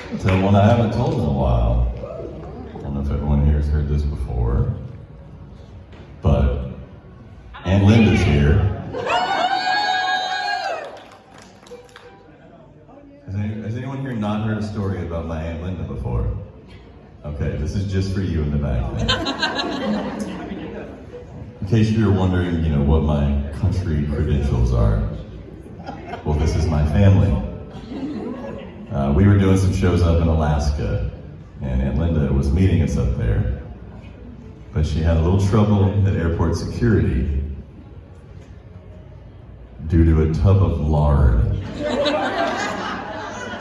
Tell one I haven't told in a while. I don't know if everyone here has heard this before, but Aunt Linda's here. Has anyone here not heard a story about my Aunt Linda before? Okay, this is just for you in the back then. In case you're wondering, what my country credentials are, well, this is my family. We were doing some shows up in Alaska, and Aunt Linda was meeting us up there. But she had a little trouble at airport security due to a tub of lard.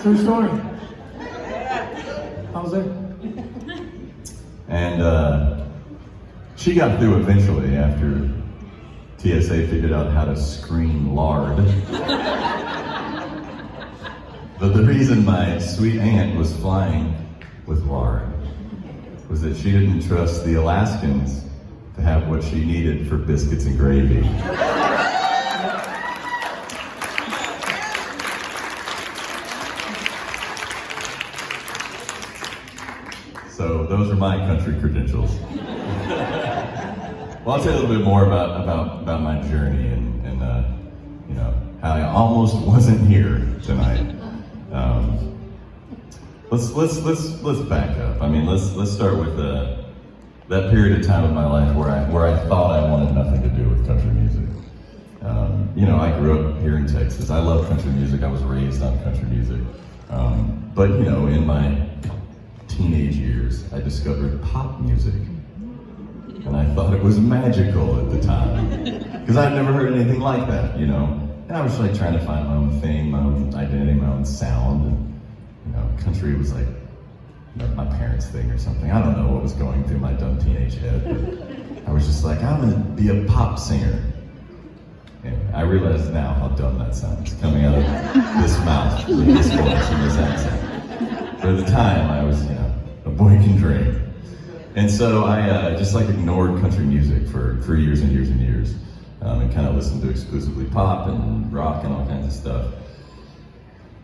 True story. How's it? And she got through eventually after TSA figured out how to screen lard. But the reason my sweet aunt was flying with lard was that she didn't trust the Alaskans to have what she needed for biscuits and gravy. So those are my country credentials. Well, I'll tell you a little bit more about my journey and how I almost wasn't here tonight. Let's back up. I mean, let's start with that period of time in my life where I thought I wanted nothing to do with country music. I grew up here in Texas. I love country music. I was raised on country music. But in my teenage years, I discovered pop music. And I thought it was magical at the time. Because I'd never heard anything like that, And I was like trying to find my own thing, my own identity, my own sound. And, country was like my parents' thing or something. I don't know what was going through my dumb teenage head. But I was just like, I'm gonna be a pop singer. And I realize now how dumb that sounds, coming out of this mouth, with this voice and this accent. But at the time, I was, a boy can dream. And so I just ignored country music for years and years and years, and kind of listened to exclusively pop and rock and all kinds of stuff.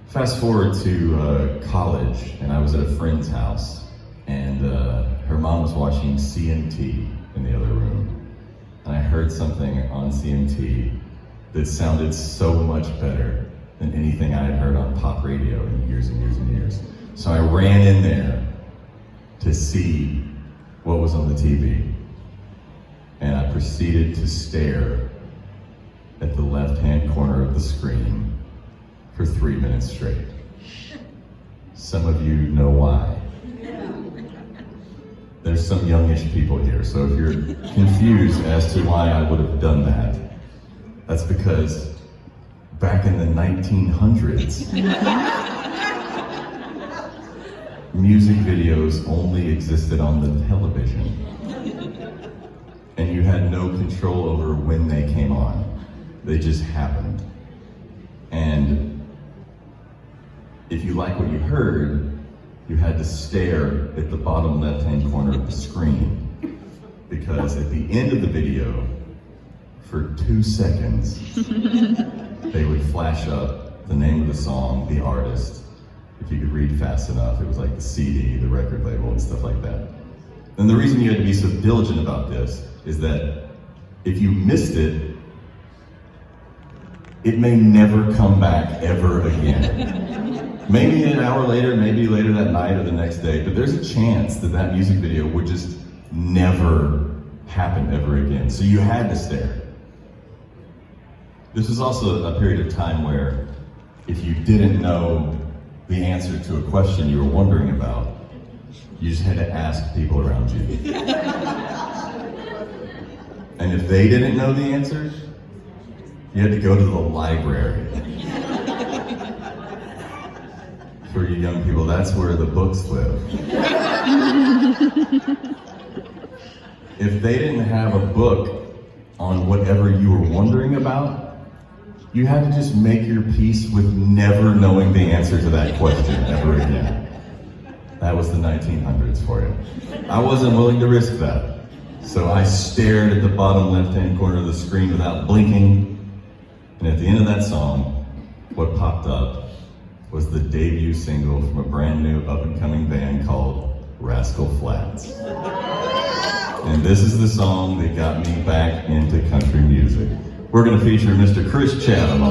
Fast forward to college, and I was at a friend's house, and her mom was watching CMT in the other room. And I heard something on CMT that sounded so much better than anything I had heard on pop radio in years and years and years. So I ran in there to see what was on the TV. And I proceeded to stare at the left-hand corner of the screen for 3 minutes straight. Some of you know why. There's some youngish people here, so if you're confused as to why I would have done that, that's because back in the 1900s, music videos only existed on the television, and you had no control over when they came on. They just happened. And if you like what you heard, you had to stare at the bottom left-hand corner of the screen, because at the end of the video, for 2 seconds, they would flash up the name of the song, the artist. If you could read fast enough, it was like the CD, the record label, and stuff like that. And the reason you had to be so diligent about this is that if you missed it, it may never come back ever again. Maybe an hour later, maybe later that night or the next day, but there's a chance that that music video would just never happen ever again. So you had to stare. This was also a period of time where if you didn't know the answer to a question you were wondering about, you just had to ask people around you. And if they didn't know the answer, you had to go to the library. For you young people, that's where the books live. If they didn't have a book on whatever you were wondering about, you had to just make your peace with never knowing the answer to that question ever again. That was the 1900s for you. I wasn't willing to risk that. So I stared at the bottom left-hand corner of the screen without blinking. And at the end of that song, what popped up was the debut single from a brand new up-and-coming band called Rascal Flatts. And this is the song that got me back into country music. We're going to feature Mr. Chris Chatham on